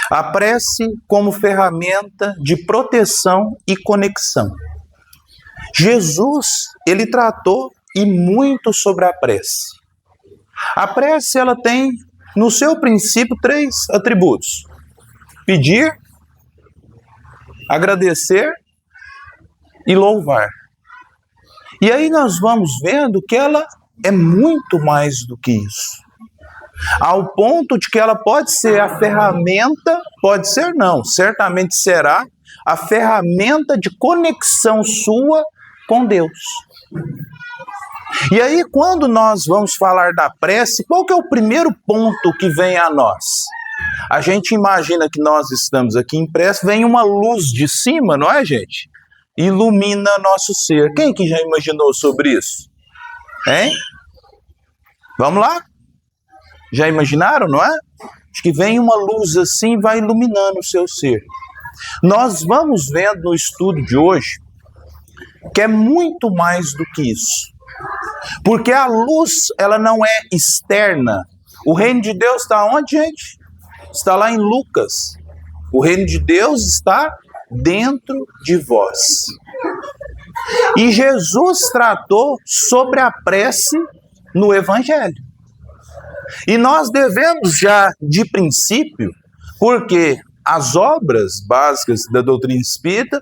A prece como ferramenta de proteção e conexão. Jesus, ele tratou e muito sobre a prece. A prece, ela tem no seu princípio 3 atributos: pedir, agradecer e louvar. E aí nós vamos vendo que ela é muito mais do que isso. Ao ponto de que ela pode ser a ferramenta, pode ser não, certamente será a ferramenta de conexão sua com Deus. E aí, quando nós vamos falar da prece, qual que é o primeiro ponto que vem a nós? A gente imagina que nós estamos aqui em prece, vem uma luz de cima, não é, gente? Ilumina nosso ser. Quem que já imaginou sobre isso? Hein? Vamos lá? Já imaginaram, não é? Acho que vem uma luz assim e vai iluminando o seu ser. Nós vamos vendo no estudo de hoje que é muito mais do que isso. Porque a luz, ela não é externa. O reino de Deus está onde, gente? Está lá em Lucas. O reino de Deus está dentro de vós. E Jesus tratou sobre a prece no Evangelho. E nós devemos já, de princípio, porque as obras básicas da doutrina espírita,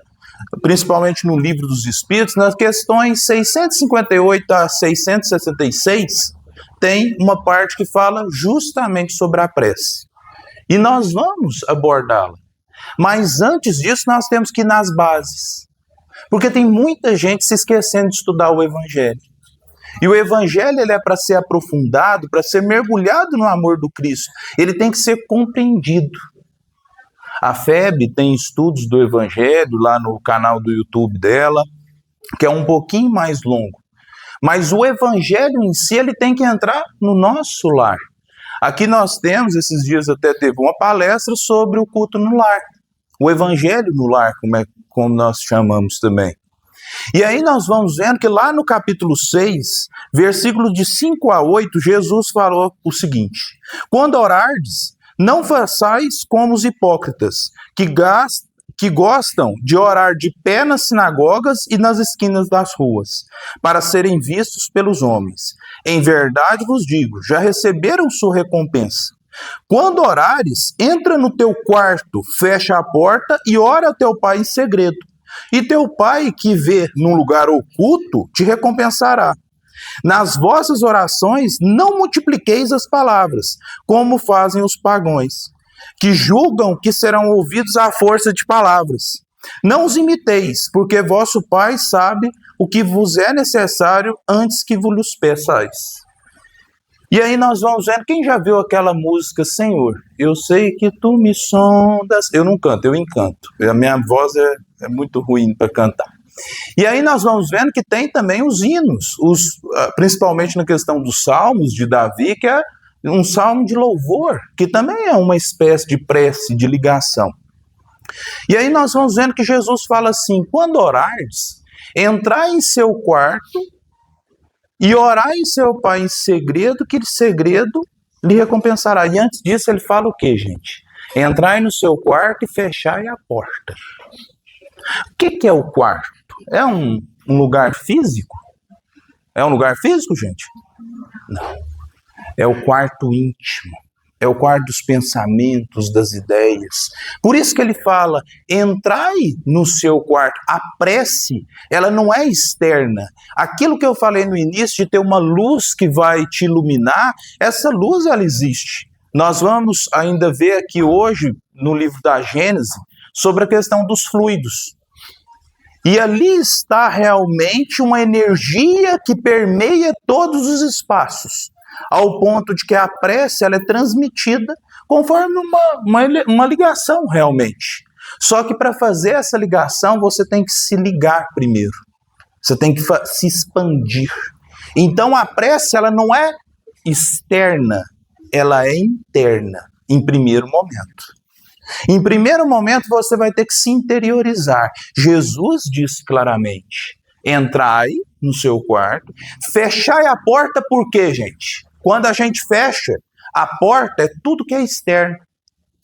principalmente no Livro dos Espíritos, nas questões 658 a 666, tem uma parte que fala justamente sobre a prece. E nós vamos abordá-la. Mas antes disso, nós temos que ir nas bases. Porque tem muita gente se esquecendo de estudar o Evangelho. E o Evangelho, ele é para ser aprofundado, para ser mergulhado no amor do Cristo. Ele tem que ser compreendido. A FEB tem estudos do Evangelho lá no canal do YouTube dela, que é um pouquinho mais longo. Mas o Evangelho em si, ele tem que entrar no nosso lar. Aqui nós temos, esses dias até teve uma palestra sobre o culto no lar. O Evangelho no lar, como nós chamamos também. E aí nós vamos vendo que lá no capítulo 6, versículos de 5 a 8, Jesus falou o seguinte: quando orardes, não façais como os hipócritas, que gostam de orar de pé nas sinagogas e nas esquinas das ruas, para serem vistos pelos homens. Em verdade vos digo, já receberam sua recompensa. Quando orares, entra no teu quarto, fecha a porta e ora ao teu pai em segredo. E teu pai, que vê num lugar oculto, te recompensará. Nas vossas orações, não multipliqueis as palavras, como fazem os pagãos, que julgam que serão ouvidos à força de palavras. Não os imiteis, porque vosso Pai sabe o que vos é necessário antes que vos peçais. E aí nós vamos vendo, quem já viu aquela música, Senhor, eu sei que tu me sondas. Eu não canto, eu encanto. A minha voz é muito ruim para cantar. E aí nós vamos vendo que tem também os hinos, principalmente na questão dos salmos de Davi, que é um salmo de louvor, que também é uma espécie de prece, de ligação. E aí nós vamos vendo que Jesus fala assim: quando orares, entrai em seu quarto e orai em seu pai em segredo, que de segredo lhe recompensará. E antes disso ele fala o quê, gente? Entrai no seu quarto e fechai a porta. O que é o quarto? É um lugar físico? É um lugar físico, gente? Não. É o quarto íntimo. É o quarto dos pensamentos, das ideias. Por isso que ele fala, entrai no seu quarto. A prece, ela não é externa. Aquilo que eu falei no início, de ter uma luz que vai te iluminar, essa luz, ela existe. Nós vamos ainda ver aqui hoje, no livro da Gênesis, sobre a questão dos fluidos. E ali está realmente uma energia que permeia todos os espaços, ao ponto de que a prece ela é transmitida conforme uma ligação realmente. Só que para fazer essa ligação, você tem que se ligar primeiro. Você tem que se expandir. Então a prece ela não é externa, ela é interna, em primeiro momento. Em primeiro momento, você vai ter que se interiorizar. Jesus disse claramente, entrai no seu quarto, fechai a porta, por quê, gente? Quando a gente fecha, a porta é tudo que é externo.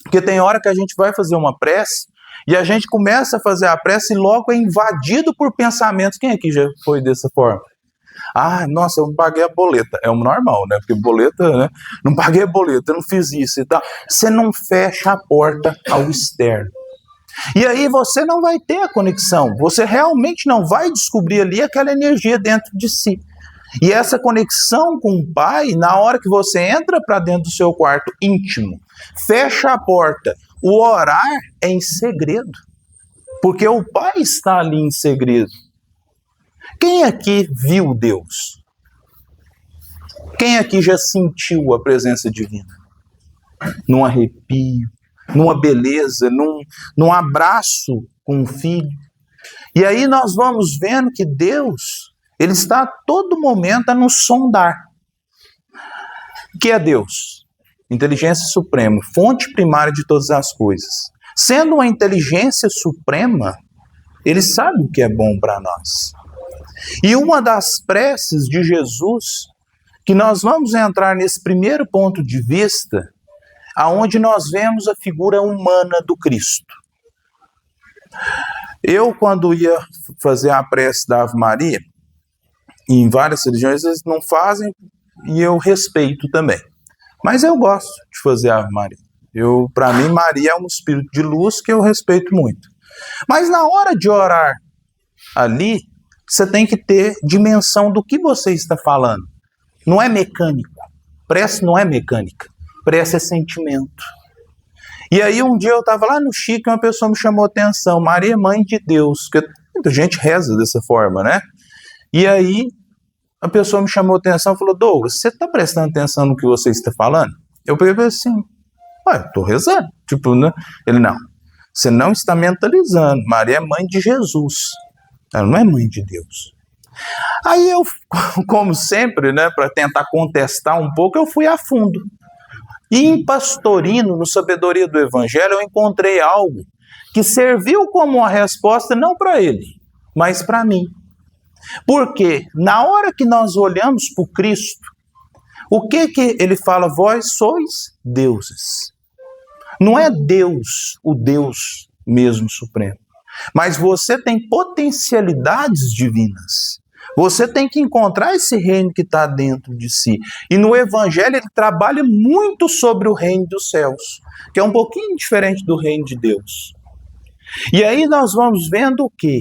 Porque tem hora que a gente vai fazer uma prece e a gente começa a fazer a prece e logo é invadido por pensamentos. Quem aqui já foi dessa forma? Ah, nossa, eu não paguei a boleta. É o normal, né? Porque boleta, né? Não paguei a boleta, eu não fiz isso e tal. Você não fecha a porta ao externo. E aí você não vai ter a conexão. Você realmente não vai descobrir ali aquela energia dentro de si. E essa conexão com o Pai, na hora que você entra para dentro do seu quarto íntimo, fecha a porta, o orar é em segredo. Porque o Pai está ali em segredo. Quem aqui viu Deus? Quem aqui já sentiu a presença divina? Num arrepio, numa beleza, num abraço com um filho. E aí nós vamos vendo que Deus, Ele está a todo momento a nos sondar. O que é Deus? Inteligência suprema, fonte primária de todas as coisas. Sendo uma inteligência suprema, Ele sabe o que é bom para nós. E uma das preces de Jesus, que nós vamos entrar nesse primeiro ponto de vista, aonde nós vemos a figura humana do Cristo. Eu, quando ia fazer a prece da Ave Maria, em várias religiões eles não fazem, e eu respeito também. Mas eu gosto de fazer a Ave Maria. Para mim, Maria é um espírito de luz que eu respeito muito. Mas na hora de orar ali, você tem que ter dimensão do que você está falando. Não é mecânico. Prece não é mecânica. Prece é sentimento. E aí um dia eu estava lá no Chico e uma pessoa me chamou a atenção. Maria é mãe de Deus. Porque muita gente reza dessa forma, né? E aí a pessoa me chamou a atenção e falou: Douglas, você está prestando atenção no que você está falando? Eu peguei assim, estou rezando. Tipo, né? Ele, não. Você não está mentalizando. Maria é mãe de Jesus. Ela não é mãe de Deus. Aí eu, como sempre, né, para tentar contestar um pouco, eu fui a fundo. E em Pastorino, no Sabedoria do Evangelho, eu encontrei algo que serviu como uma resposta não para ele, mas para mim. Porque na hora que nós olhamos para o Cristo, o que ele fala? Vós sois deuses. Não é Deus, o Deus mesmo supremo. Mas você tem potencialidades divinas. Você tem que encontrar esse reino que está dentro de si. E no Evangelho ele trabalha muito sobre o reino dos céus, que é um pouquinho diferente do reino de Deus. E aí nós vamos vendo o que?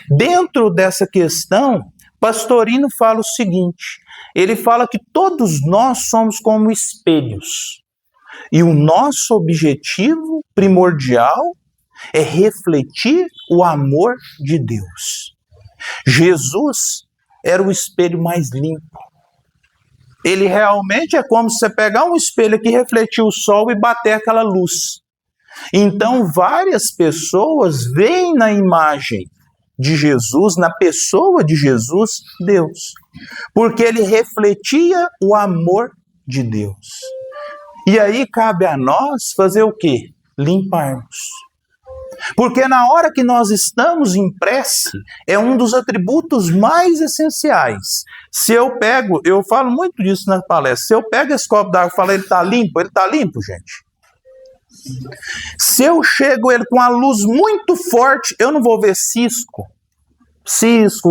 Dentro dessa questão, Pastorino fala o seguinte, ele fala que todos nós somos como espelhos. E o nosso objetivo primordial é refletir o amor de Deus. Jesus era o espelho mais limpo. Ele realmente é como se você pegar um espelho aqui, refletir o sol e bater aquela luz. Então várias pessoas veem na imagem de Jesus, na pessoa de Jesus, Deus. Porque ele refletia o amor de Deus. E aí cabe a nós fazer o quê? Limparmos. Porque na hora que nós estamos em prece, é um dos atributos mais essenciais. Se eu pego, eu falo muito disso na palestra, se eu pego esse copo d'água e falo, ele está limpo, gente. Se eu chego ele com a luz muito forte, eu não vou ver cisco,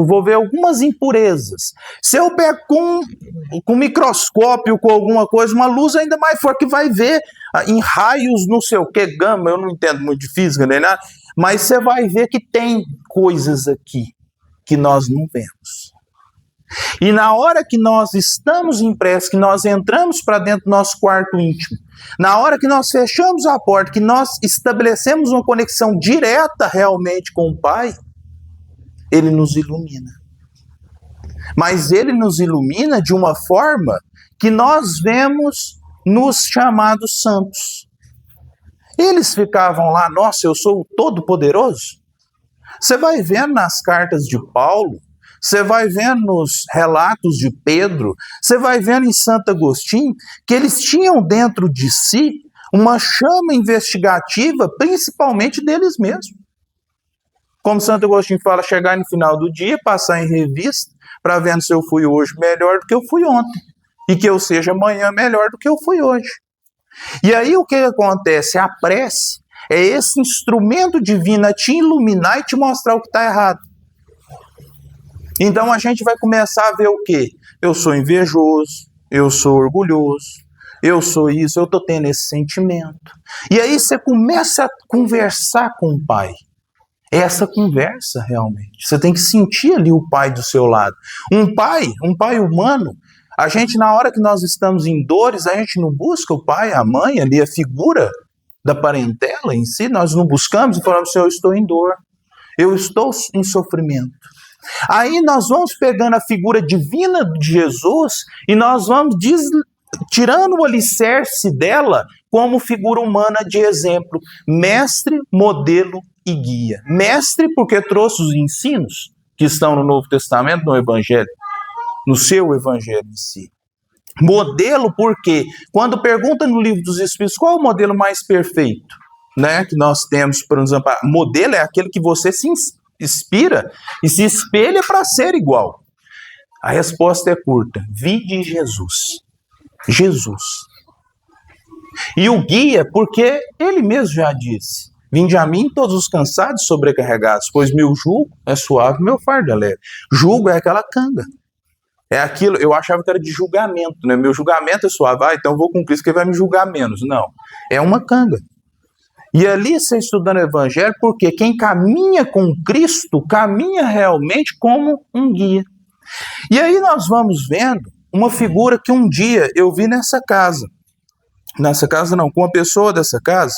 vou ver algumas impurezas. Se eu pego com microscópio, com alguma coisa, uma luz ainda mais forte, que vai ver em raios, não sei o que, gama, eu não entendo muito de física nem nada, mas você vai ver que tem coisas aqui que nós não vemos. E na hora que nós estamos em prece, que nós entramos para dentro do nosso quarto íntimo, na hora que nós fechamos a porta, que nós estabelecemos uma conexão direta realmente com o Pai, ele nos ilumina. Mas ele nos ilumina de uma forma que nós vemos nos chamados santos. Eles ficavam lá, nossa, eu sou o Todo-Poderoso. Você vai vendo nas cartas de Paulo, você vai vendo nos relatos de Pedro, você vai vendo em Santo Agostinho, que eles tinham dentro de si uma chama investigativa, principalmente deles mesmos. Como Santo Agostinho fala, chegar no final do dia, passar em revista, para ver se eu fui hoje melhor do que eu fui ontem. E que eu seja amanhã melhor do que eu fui hoje. E aí o que acontece? A prece é esse instrumento divino a te iluminar e te mostrar o que está errado. Então a gente vai começar a ver o quê? Eu sou invejoso, eu sou orgulhoso, eu sou isso, eu estou tendo esse sentimento. E aí você começa a conversar com o Pai. Essa conversa realmente. Você tem que sentir ali o Pai do seu lado. Um pai humano, a gente na hora que nós estamos em dores, a gente não busca o pai, a mãe, ali a figura da parentela em si, nós não buscamos e falamos assim, eu estou em dor, eu estou em sofrimento. Aí nós vamos pegando a figura divina de Jesus e nós vamos tirando o alicerce dela como figura humana de exemplo, mestre, modelo e guia. Mestre porque trouxe os ensinos que estão no Novo Testamento, no Evangelho, no seu Evangelho em si. Modelo porque, quando pergunta no Livro dos Espíritos, qual é o modelo mais perfeito, né, que nós temos, por exemplo, modelo é aquele que você se inspira e se espelha para ser igual. A resposta é curta, vide Jesus. Jesus. E o guia, porque ele mesmo já disse, vinde a mim todos os cansados e sobrecarregados, pois meu jugo é suave, meu fardo é leve. Jugo é aquela canga. É aquilo, eu achava que era de julgamento, né? Meu julgamento é suave, então eu vou com Cristo que ele vai me julgar menos. Não, é uma canga. E ali você estudando o Evangelho, porque quem caminha com Cristo, caminha realmente como um guia. E aí nós vamos vendo uma figura que um dia eu vi nessa casa não, com uma pessoa dessa casa,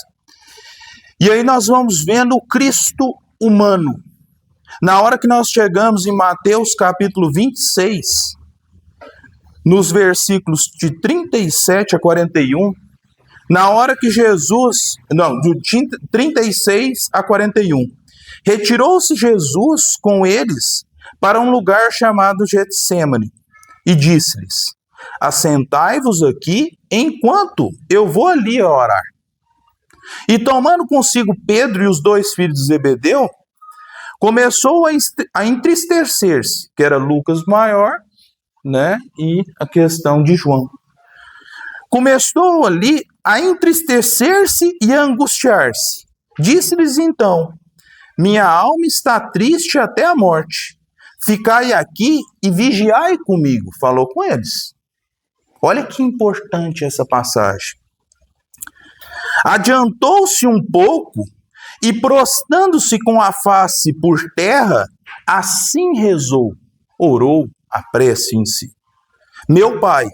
e aí nós vamos vendo o Cristo humano. Na hora que nós chegamos em Mateus capítulo 26, nos versículos de 37 a 41, na hora que Jesus, de 36 a 41, retirou-se Jesus com eles para um lugar chamado Getsêmani e disse-lhes, assentai-vos aqui enquanto eu vou ali orar. E tomando consigo Pedro e os 2 filhos de Zebedeu, começou a entristecer-se, que era Lucas maior, né, e a questão de João. Começou ali a entristecer-se e a angustiar-se. Disse-lhes então, minha alma está triste até a morte. Ficai aqui e vigiai comigo. Falou com eles. Olha que importante essa passagem. Adiantou-se um pouco e prostrando-se com a face por terra, assim rezou, orou a prece em si. Meu Pai,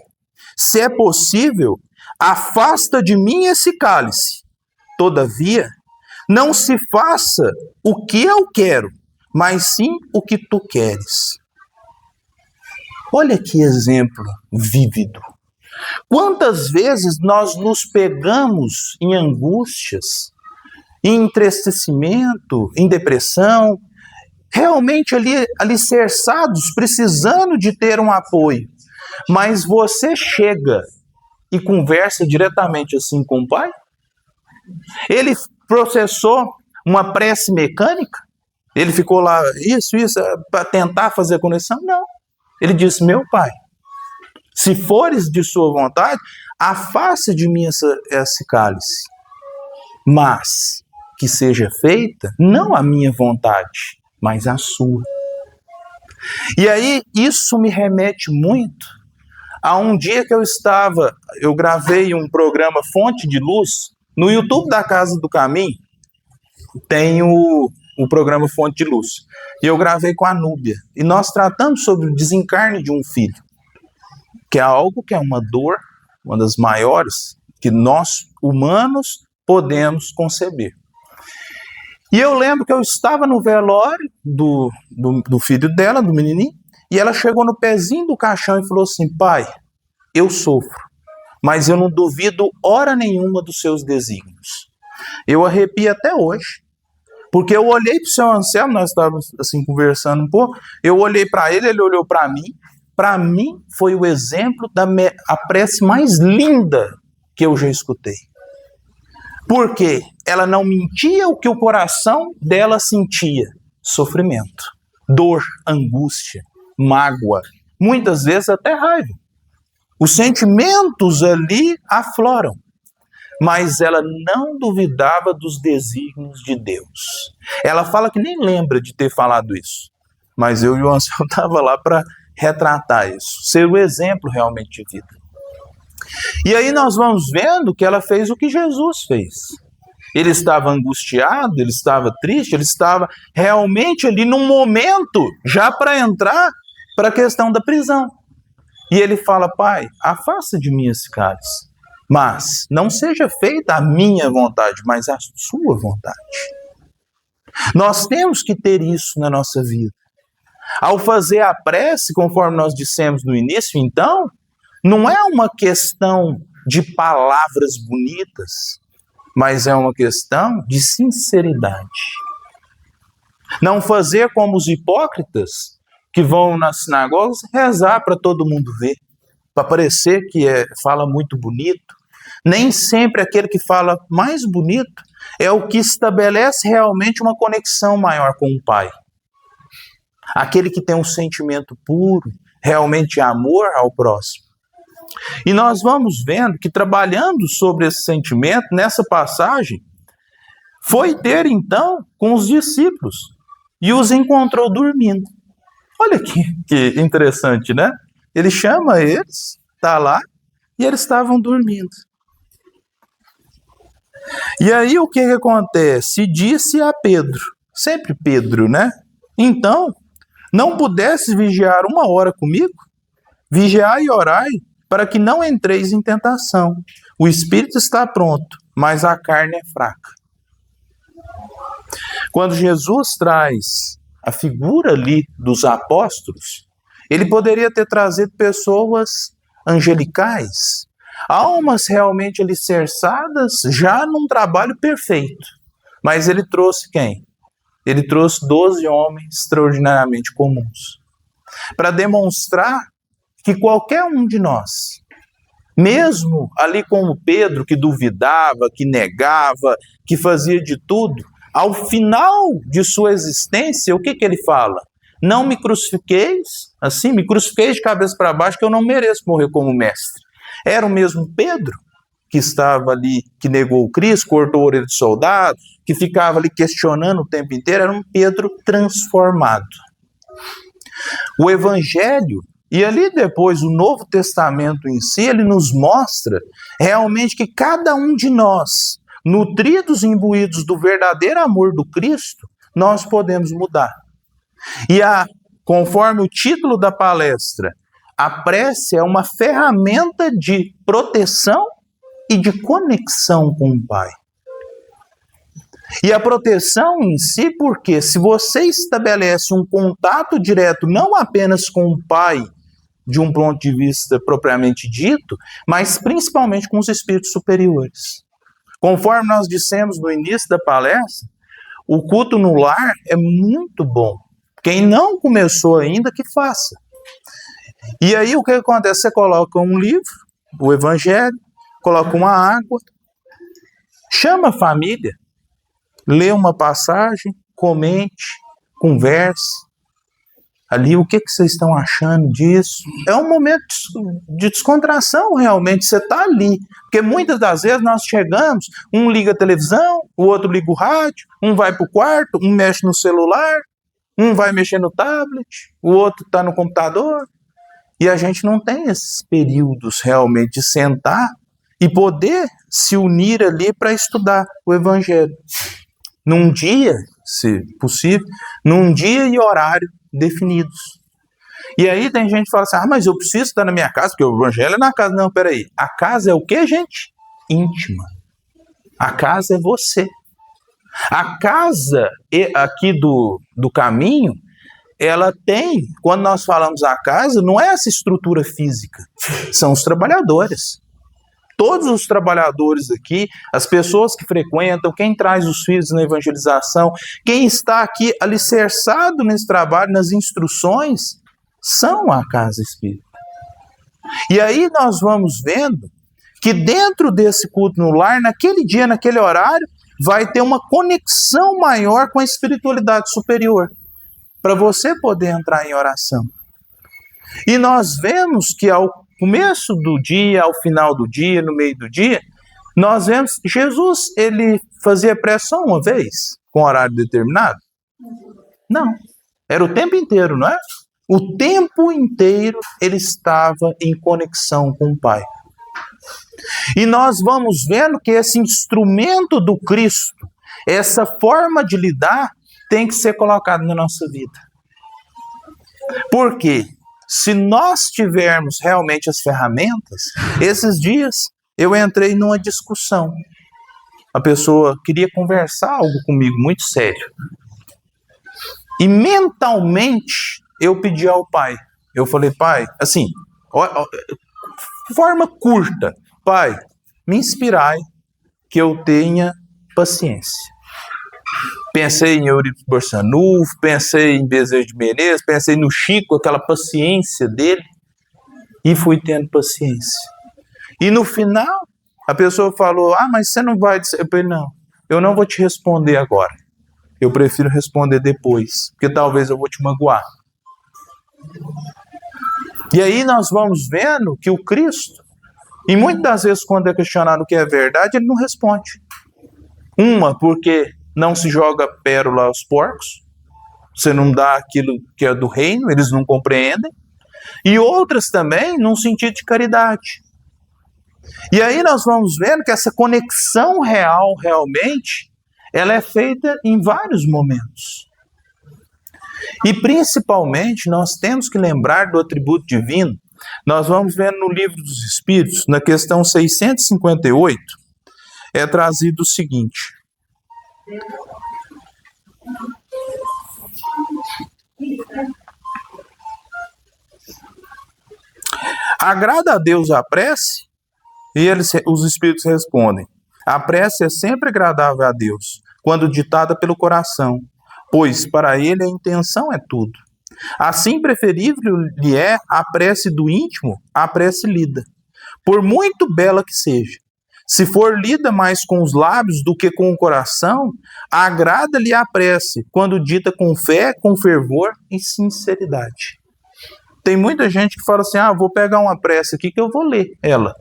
se é possível, afasta de mim esse cálice. Todavia, não se faça o que eu quero, mas sim o que tu queres. Olha que exemplo vívido. Quantas vezes nós nos pegamos em angústias, em entristecimento, em depressão, realmente ali alicerçados, precisando de ter um apoio. Mas você chega e conversa diretamente assim com o Pai? Ele processou uma prece mecânica? Ele ficou lá, isso, para tentar fazer a conexão? Não. Ele disse, meu Pai, se fores de sua vontade, afasta de mim esse cálice. Mas que seja feita, não a minha vontade, mas a sua. E aí, isso me remete muito a um dia que eu gravei um programa Fonte de Luz, no YouTube da Casa do Caminho, tem o programa Fonte de Luz. E eu gravei com a Núbia. E nós tratamos sobre o desencarne de um filho, que é algo que é uma dor, uma das maiores, que nós, humanos, podemos conceber. E eu lembro que eu estava no velório do filho dela, do menininho, e ela chegou no pezinho do caixão e falou assim, pai, eu sofro, mas eu não duvido hora nenhuma dos seus desígnios. Eu arrepio até hoje, porque eu olhei para o seu Anselmo, nós estávamos assim conversando um pouco, eu olhei para ele, ele olhou para mim foi o exemplo a prece mais linda que eu já escutei. Porque ela não mentia o que o coração dela sentia, sofrimento, dor, angústia, mágoa, muitas vezes até raiva. Os sentimentos ali afloram. mas ela não duvidava dos desígnios de Deus. Ela fala que nem lembra de ter falado isso, mas eu e o Anselmo estava lá para retratar isso, ser o exemplo realmente de vida. E aí nós vamos vendo que ela fez o que Jesus fez. Ele estava angustiado, ele estava triste, ele estava realmente ali num momento já para entrar para a questão da prisão. E ele fala: Pai, afasta de mim esse cálice, mas não seja feita a minha vontade, mas a sua vontade. Nós temos que ter isso na nossa vida. Ao fazer a prece, conforme nós dissemos no início, então, não é uma questão de palavras bonitas, mas é uma questão de sinceridade. Não fazer como os hipócritas que vão nas sinagogas rezar para todo mundo ver, para parecer que fala muito bonito. Nem sempre aquele que fala mais bonito é o que estabelece realmente uma conexão maior com o Pai. Aquele que tem um sentimento puro, realmente amor ao próximo. E nós vamos vendo que, trabalhando sobre esse sentimento, nessa passagem, foi ter então com os discípulos e os encontrou dormindo. Olha que interessante, né? Ele chama eles, está lá, e eles estavam dormindo. E aí o que acontece? Disse a Pedro, sempre Pedro, né? Então, não pudesses vigiar 1 hora comigo? Vigiai e orai, para que não entreis em tentação. O espírito está pronto, mas a carne é fraca. Quando Jesus traz a figura ali dos apóstolos, ele poderia ter trazido pessoas angelicais, almas realmente alicerçadas, já num trabalho perfeito. Mas ele trouxe quem? Ele trouxe 12 homens extraordinariamente comuns, para demonstrar que qualquer um de nós, mesmo ali como Pedro, que duvidava, que negava, que fazia de tudo, ao final de sua existência, o que ele fala? Não me crucifiqueis, assim, me crucifiqueis de cabeça para baixo, que eu não mereço morrer como mestre. Era o mesmo Pedro que estava ali, que negou o Cristo, cortou a orelha de soldado, que ficava ali questionando o tempo inteiro, era um Pedro transformado. O Evangelho, e ali depois o Novo Testamento em si, ele nos mostra realmente que cada um de nós, nutridos e imbuídos do verdadeiro amor do Cristo, nós podemos mudar. E conforme o título da palestra, a prece é uma ferramenta de proteção e de conexão com o Pai. E a proteção em si, porque se você estabelece um contato direto não apenas com o Pai, de um ponto de vista propriamente dito, mas principalmente com os espíritos superiores. Conforme nós dissemos no início da palestra, o culto no lar é muito bom. Quem não começou ainda, que faça. E aí o que acontece? Você coloca um livro, o Evangelho, coloca uma água, chama a família, lê uma passagem, comente, converse. Ali, o que vocês estão achando disso? É um momento de descontração, realmente, você está ali. Porque muitas das vezes nós chegamos, um liga a televisão, o outro liga o rádio, um vai para o quarto, um mexe no celular, um vai mexer no tablet, o outro está no computador. E a gente não tem esses períodos realmente de sentar e poder se unir ali para estudar o Evangelho. Num dia, se possível, num dia e horário definidos. E aí tem gente que fala assim, mas eu preciso estar na minha casa, porque o Evangelho é na casa. Não, peraí. A casa é o quê, gente? Íntima. A casa é você. A casa aqui do caminho, ela tem, quando nós falamos a casa, não é essa estrutura física, são os trabalhadores. Todos os trabalhadores aqui, as pessoas que frequentam, quem traz os filhos na evangelização, quem está aqui alicerçado nesse trabalho, nas instruções, são a casa espírita. E aí nós vamos vendo que dentro desse culto no lar, naquele dia, naquele horário, vai ter uma conexão maior com a espiritualidade superior, para você poder entrar em oração. E nós vemos que ao começo do dia, ao final do dia, no meio do dia, Nós vemos, Jesus, ele fazia prece só uma vez, com horário determinado? Não. Era o tempo inteiro, não é? O tempo inteiro ele estava em conexão com o Pai. E nós vamos vendo que esse instrumento do Cristo, essa forma de lidar, tem que ser colocado na nossa vida. Por quê? Se nós tivermos realmente as ferramentas, esses dias eu entrei numa discussão. A pessoa queria conversar algo comigo muito sério. E mentalmente eu pedi ao Pai. Eu falei, Pai, assim, forma curta. Pai, me inspirai que eu tenha paciência. Pensei em Euripides Barçanufo, pensei em Bezerra de Menezes, pensei no Chico, aquela paciência dele, e fui tendo paciência. E no final, a pessoa falou, mas você não vai... Eu falei, não, eu não vou te responder agora. Eu prefiro responder depois, porque talvez eu vou te magoar. E aí nós vamos vendo que o Cristo, e muitas das vezes quando é questionado o que é verdade, ele não responde. Uma, porque não se joga pérola aos porcos, você não dá aquilo que é do reino, eles não compreendem. E outras também, num sentido de caridade. E aí nós vamos vendo que essa conexão real, realmente, ela é feita em vários momentos. E principalmente, nós temos que lembrar do atributo divino. Nós vamos vendo no Livro dos Espíritos, na questão 658, é trazido o seguinte. Agrada a Deus a prece? E os Espíritos respondem, a prece é sempre agradável a Deus, quando ditada pelo coração, pois para ele a intenção é tudo. Assim preferível lhe é a prece do íntimo à prece lida, por muito bela que seja. Se for lida mais com os lábios do que com o coração, agrada-lhe a prece, quando dita com fé, com fervor e sinceridade. Tem muita gente que fala assim, vou pegar uma prece aqui que eu vou ler ela.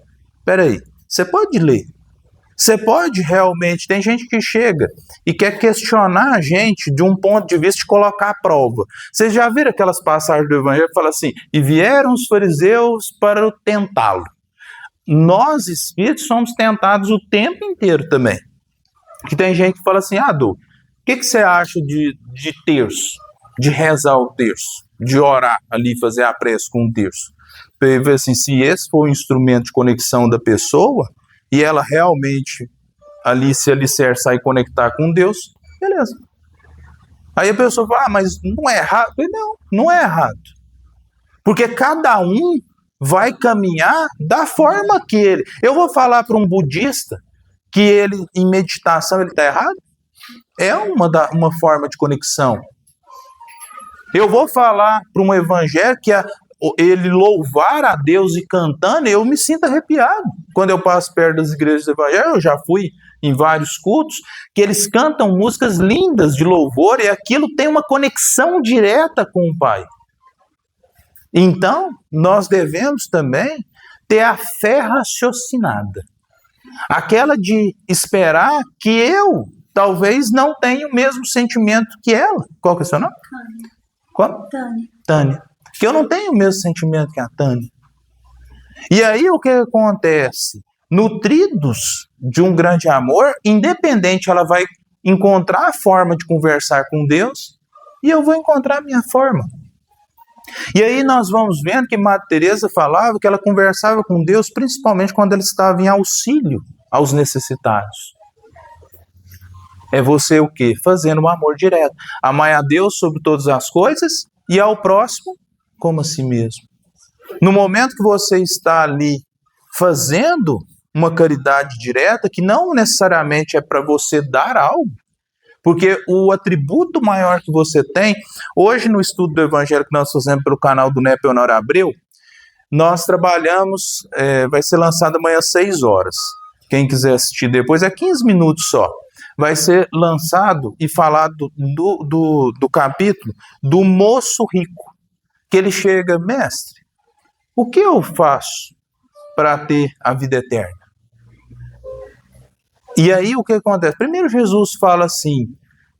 Peraí, você pode ler. Você pode realmente, tem gente que chega e quer questionar a gente de um ponto de vista de colocar à prova. Vocês já viram aquelas passagens do Evangelho que falam assim, e vieram os fariseus para tentá-lo. Nós, espíritos, somos tentados o tempo inteiro também. Que tem gente que fala assim, Du, o que você acha de terço? De rezar o terço? De orar ali, fazer a prece com o terço? Para ver assim, se esse for o instrumento de conexão da pessoa, e ela realmente ali se alicerçar e conectar com Deus, beleza. Aí a pessoa fala, mas não é errado? Não, não é errado. Porque cada um vai caminhar da forma que ele... Eu vou falar para um budista que ele, em meditação, ele está errado? É uma forma de conexão. Eu vou falar para um evangélico que ele louvar a Deus e cantando, eu me sinto arrepiado. Quando eu passo perto das igrejas evangélicas, eu já fui em vários cultos, que eles cantam músicas lindas de louvor e aquilo tem uma conexão direta com o Pai. Então, nós devemos também ter a fé raciocinada. Aquela de esperar que eu, talvez, não tenha o mesmo sentimento que ela. Qual que é o seu nome? Tânia. Qual? Tânia. Que eu não tenho o mesmo sentimento que a Tânia. E aí o que acontece? Nutridos de um grande amor, independente, ela vai encontrar a forma de conversar com Deus e eu vou encontrar a minha forma. E aí nós vamos vendo que Madre Teresa falava que ela conversava com Deus principalmente quando ela estava em auxílio aos necessitados. É você o quê? Fazendo um amor direto. Amai a Deus sobre todas as coisas e ao próximo como a si mesmo. No momento que você está ali fazendo uma caridade direta, que não necessariamente é para você dar algo, porque o atributo maior que você tem, hoje no estudo do Evangelho que nós fazemos pelo canal do NEP Honor Abreu, nós trabalhamos, vai ser lançado amanhã às 6 horas. Quem quiser assistir depois, é 15 minutos só. Vai ser lançado e falado do capítulo do moço rico. Que ele chega, mestre, o que eu faço para ter a vida eterna? E aí o que acontece? Primeiro Jesus fala assim,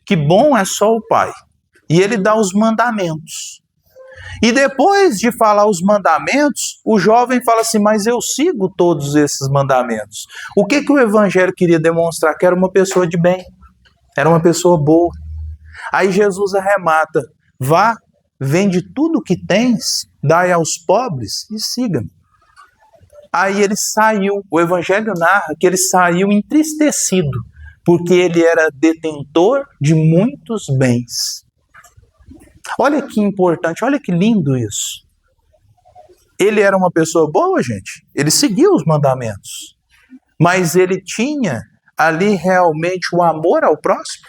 que bom é só o Pai. E ele dá os mandamentos. E depois de falar os mandamentos, o jovem fala assim, mas eu sigo todos esses mandamentos. O que o evangelho queria demonstrar? Que era uma pessoa de bem, era uma pessoa boa. Aí Jesus arremata, vá, vende tudo o que tens, dai aos pobres e siga-me. Aí ele saiu, o evangelho narra que ele saiu entristecido, porque ele era detentor de muitos bens. Olha que importante, olha que lindo isso. Ele era uma pessoa boa, gente. Ele seguiu os mandamentos. Mas ele tinha ali realmente o amor ao próximo.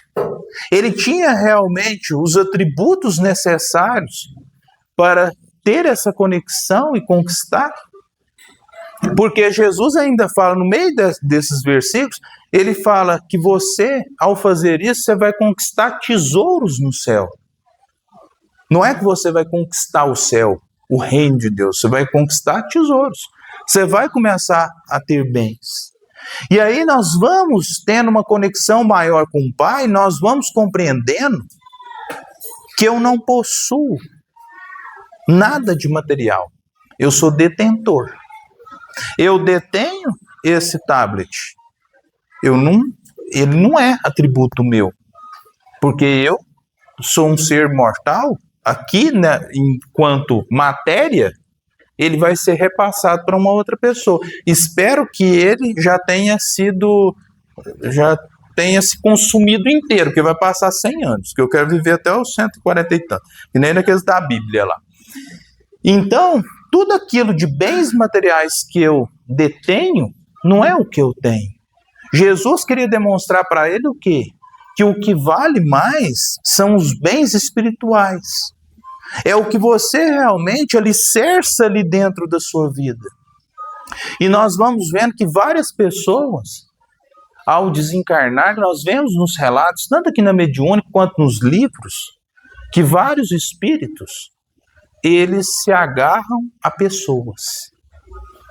Ele tinha realmente os atributos necessários para ter essa conexão e conquistar. Porque Jesus ainda fala, no meio desses versículos, ele fala que você, ao fazer isso, você vai conquistar tesouros no céu. Não é que você vai conquistar o céu, o reino de Deus, você vai conquistar tesouros. Você vai começar a ter bens. E aí nós vamos tendo uma conexão maior com o Pai, nós vamos compreendendo que eu não possuo nada de material. Eu sou detentor. Eu detenho esse tablet. Ele não é atributo meu. Porque eu sou um ser mortal. Aqui, né, enquanto matéria, ele vai ser repassado para uma outra pessoa. Espero que ele já tenha se consumido inteiro, porque vai passar 100 anos, que eu quero viver até os 140 e tanto, que nem naqueles da Bíblia lá. Então, tudo aquilo de bens materiais que eu detenho, não é o que eu tenho. Jesus queria demonstrar para ele o quê? Que o que vale mais são os bens espirituais. É o que você realmente alicerça ali dentro da sua vida. E nós vamos vendo que várias pessoas, ao desencarnar, nós vemos nos relatos, tanto aqui na mediúnica quanto nos livros, que vários espíritos, eles se agarram a pessoas.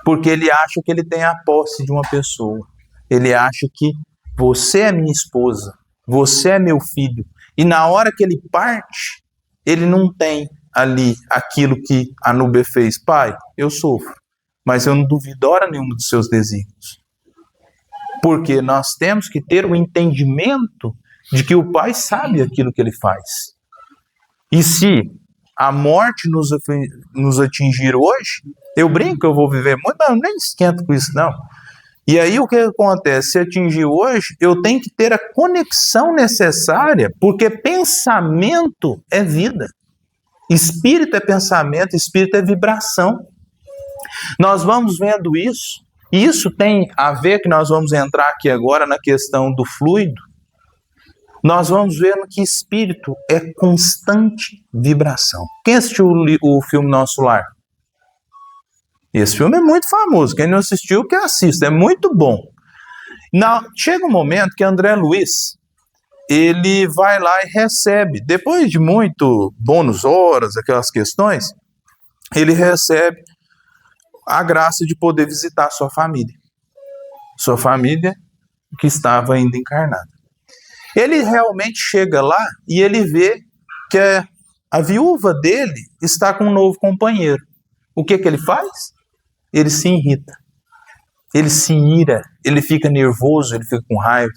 Porque ele acha que ele tem a posse de uma pessoa. Ele acha que você é minha esposa, você é meu filho. E na hora que ele parte, ele não tem ali aquilo que a Núbia fez. Pai, eu sofro, mas eu não duvido hora nenhuma dos seus desígnios. Porque nós temos que ter o entendimento de que o Pai sabe aquilo que ele faz. E se a morte nos atingir hoje, eu brinco, eu vou viver muito, mas eu nem esquento com isso não. E aí o que acontece? Se atingir hoje, eu tenho que ter a conexão necessária, porque pensamento é vida. Espírito é pensamento, espírito é vibração. Nós vamos vendo isso, e isso tem a ver, que nós vamos entrar aqui agora na questão do fluido. Nós vamos vendo que espírito é constante vibração. Quem assistiu o filme Nosso Lar? Esse filme é muito famoso. Quem não assistiu, que assista. É muito bom. Chega um momento que André Luiz, ele vai lá e recebe, depois de muito bônus horas, aquelas questões, ele recebe a graça de poder visitar sua família. Sua família que estava ainda encarnada. Ele realmente chega lá e ele vê que a viúva dele está com um novo companheiro. O que ele faz? Ele se irrita, ele se ira, ele fica nervoso, ele fica com raiva.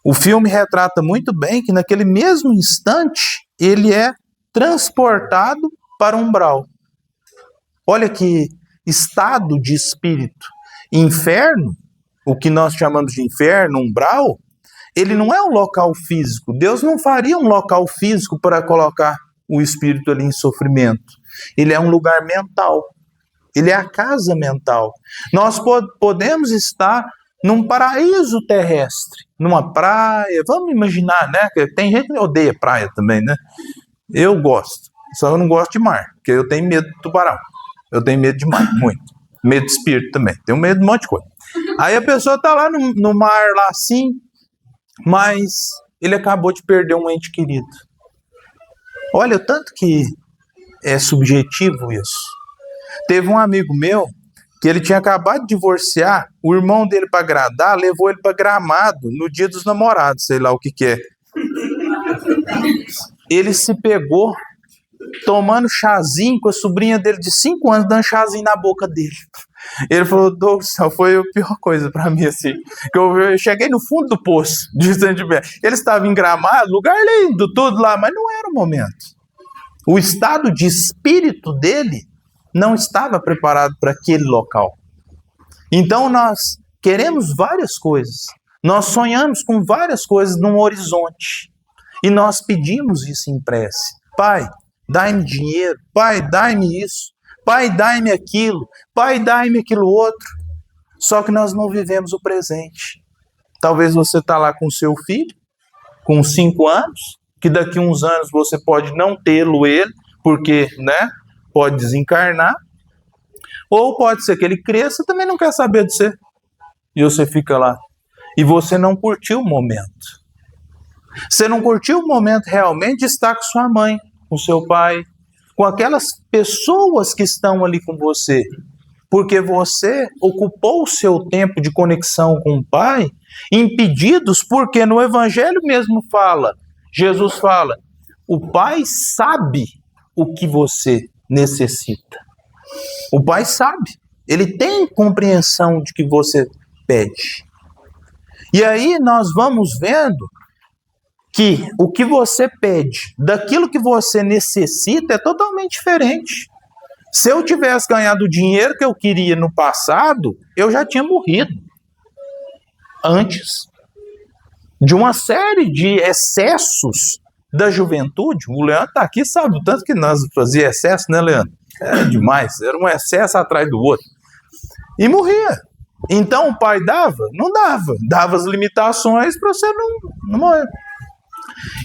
O filme retrata muito bem que naquele mesmo instante ele é transportado para o umbral. Olha que estado de espírito. Inferno, o que nós chamamos de inferno, umbral, ele não é um local físico. Deus não faria um local físico para colocar o espírito ali em sofrimento. Ele é um lugar mental. Ele é a casa mental. Nós podemos estar num paraíso terrestre, numa praia. Vamos imaginar, né? Tem gente que odeia praia também, né? Eu gosto. Só eu não gosto de mar, porque eu tenho medo de tubarão. Eu tenho medo de mar, muito. Medo de espírito também. Tenho medo de um monte de coisa. Aí a pessoa tá lá no mar, lá assim, mas ele acabou de perder um ente querido. Olha, tanto que é subjetivo isso. Teve um amigo meu que ele tinha acabado de divorciar, o irmão dele, para agradar, levou ele para Gramado no Dia dos Namorados, sei lá o que é. Ele se pegou tomando chazinho com a sobrinha dele de 5 anos, dando chazinho na boca dele. Ele falou, Deus do céu, foi a pior coisa para mim, assim, que eu cheguei no fundo do poço, de sentimento. Ele estava em Gramado, lugar lindo, tudo lá, mas não era o momento. O estado de espírito dele não estava preparado para aquele local. Então nós queremos várias coisas, nós sonhamos com várias coisas num horizonte, e nós pedimos isso em prece. Pai, dai-me dinheiro, Pai, dai-me isso, Pai, dai-me aquilo, Pai, dai-me aquilo outro. Só que nós não vivemos o presente. Talvez você está lá com o seu filho, com 5 anos, que daqui a uns anos você pode não tê-lo ele, porque, né, pode desencarnar. Ou pode ser que ele cresça e também não quer saber de você. E você fica lá. E você não curtiu o momento. Você não curtiu o momento realmente de estar com sua mãe, com seu pai, com aquelas pessoas que estão ali com você. Porque você ocupou o seu tempo de conexão com o Pai, impedidos, porque no Evangelho mesmo fala, Jesus fala, o Pai sabe o que você necessita. O Pai sabe, Ele tem compreensão de que você pede. E aí nós vamos vendo que o que você pede daquilo que você necessita é totalmente diferente. Se eu tivesse ganhado o dinheiro que eu queria no passado, eu já tinha morrido. Antes de uma série de excessos da juventude, o Leandro está aqui, sabe o tanto que nós fazíamos excesso, né, Leandro? Era demais, era um excesso atrás do outro. E morria. Então o pai dava? Não dava. Dava as limitações para você não morrer.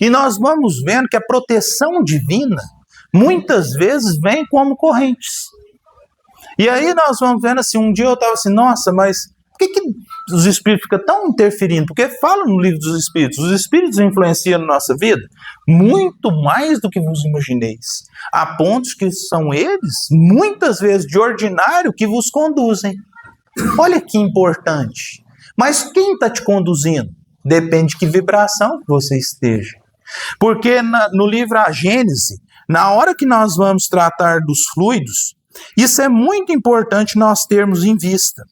E nós vamos vendo que a proteção divina muitas vezes vem como correntes. E aí nós vamos vendo assim, um dia eu estava assim, nossa, mas por que os espíritos ficam tão interferindo? Porque fala no livro dos espíritos, os espíritos influenciam na nossa vida muito mais do que vos imagineis. A pontos que são eles, muitas vezes de ordinário, que vos conduzem. Olha que importante. Mas quem está te conduzindo? Depende de que vibração você esteja. Porque no livro A Gênese, na hora que nós vamos tratar dos fluidos, isso é muito importante nós termos em vista.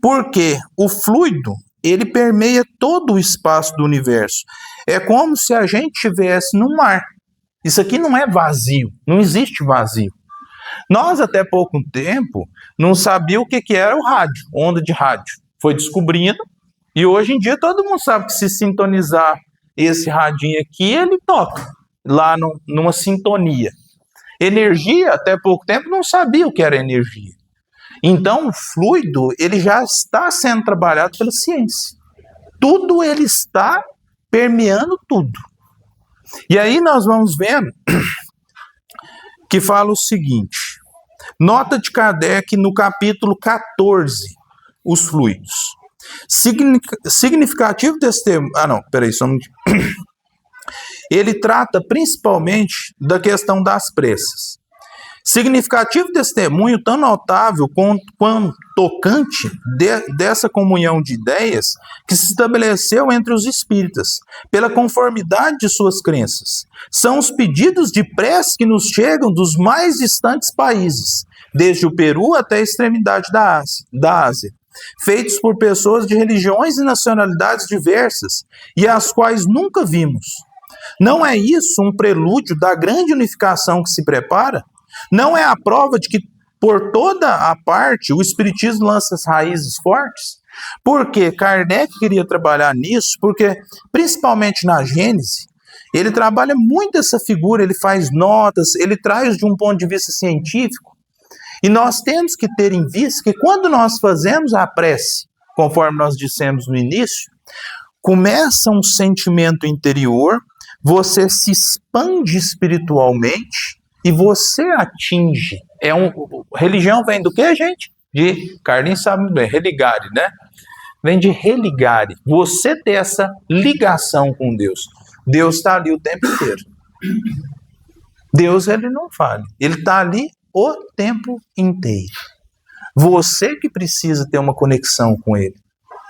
Porque o fluido, ele permeia todo o espaço do universo. É como se a gente estivesse no mar. Isso aqui não é vazio, não existe vazio. Nós, até pouco tempo, não sabíamos o que era o rádio, onda de rádio. Foi descobrindo. E hoje em dia todo mundo sabe que se sintonizar esse radinho aqui, ele toca lá numa sintonia. Energia, até pouco tempo, não sabia o que era energia. Então o fluido, ele já está sendo trabalhado pela ciência. Tudo ele está permeando tudo. E aí nós vamos vendo que fala o seguinte, nota de Kardec no capítulo 14, os fluidos. Significativo testemunho. Ele trata principalmente da questão das preces. Significativo testemunho tão notável quanto tocante dessa comunhão de ideias que se estabeleceu entre os espíritas, pela conformidade de suas crenças. São os pedidos de prece que nos chegam dos mais distantes países, desde o Peru até a extremidade da Ásia. Feitos por pessoas de religiões e nacionalidades diversas, e as quais nunca vimos. Não é isso um prelúdio da grande unificação que se prepara? Não é a prova de que, por toda a parte, o Espiritismo lança as raízes fortes? Porque Kardec queria trabalhar nisso, porque, principalmente na Gênese, ele trabalha muito essa figura, ele faz notas, ele traz de um ponto de vista científico. E nós temos que ter em vista que quando nós fazemos a prece, conforme nós dissemos no início, começa um sentimento interior, você se expande espiritualmente e você atinge. Religião vem do que, gente? Carlinhos sabe muito bem, religare, né? Vem de religare. Você ter essa ligação com Deus. Deus está ali o tempo inteiro. Deus, ele não falha. Ele está ali o tempo inteiro. Você que precisa ter uma conexão com Ele.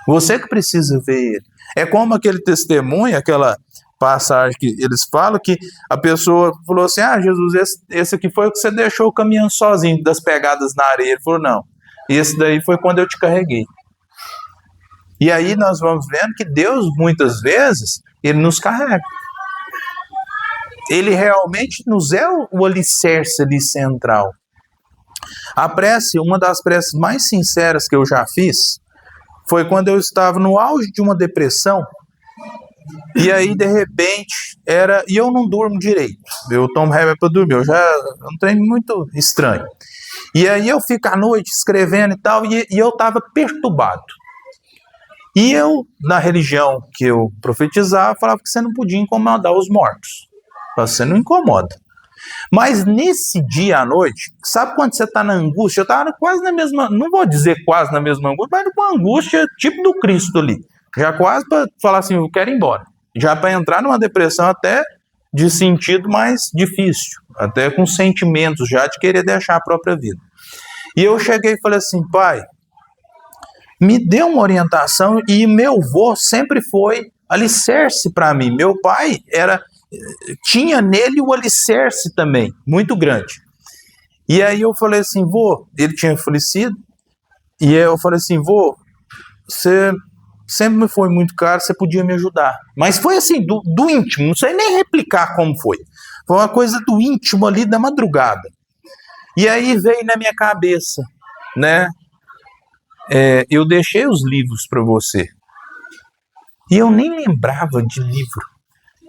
Você que precisa ver Ele. É como aquele testemunho, aquela passagem que eles falam, que a pessoa falou assim, Jesus, esse aqui foi o que você deixou caminhando sozinho, das pegadas na areia. Ele falou, não, esse daí foi quando eu te carreguei. E aí nós vamos vendo que Deus, muitas vezes, Ele nos carrega. Ele realmente nos é o alicerce ali central. A prece, uma das preces mais sinceras que eu já fiz, foi quando eu estava no auge de uma depressão, e aí de repente, e eu não durmo direito, eu tomo remédio para dormir, um trem muito estranho. E aí eu fico à noite escrevendo e tal, e eu estava perturbado. E eu, na religião que eu profetizava, falava que você não podia incomodar os mortos. Você não incomoda. Mas nesse dia à noite, sabe quando você está na angústia? Eu estava quase na mesma, não vou dizer quase na mesma angústia, mas com angústia tipo do Cristo ali. Já quase para falar assim, eu quero ir embora. Já para entrar numa depressão até de sentido mais difícil. Até com sentimentos já de querer deixar a própria vida. E eu cheguei e falei assim, Pai, me dê uma orientação, e meu avô sempre foi alicerce para mim. Meu pai tinha nele o alicerce também, muito grande. E aí eu falei assim, vô, ele tinha falecido, e eu falei assim, vô, você sempre me foi muito caro, você podia me ajudar. Mas foi assim, do íntimo, não sei nem replicar como foi. Foi uma coisa do íntimo ali da madrugada. E aí veio na minha cabeça, né? Eu deixei os livros para você. E eu nem lembrava de livro.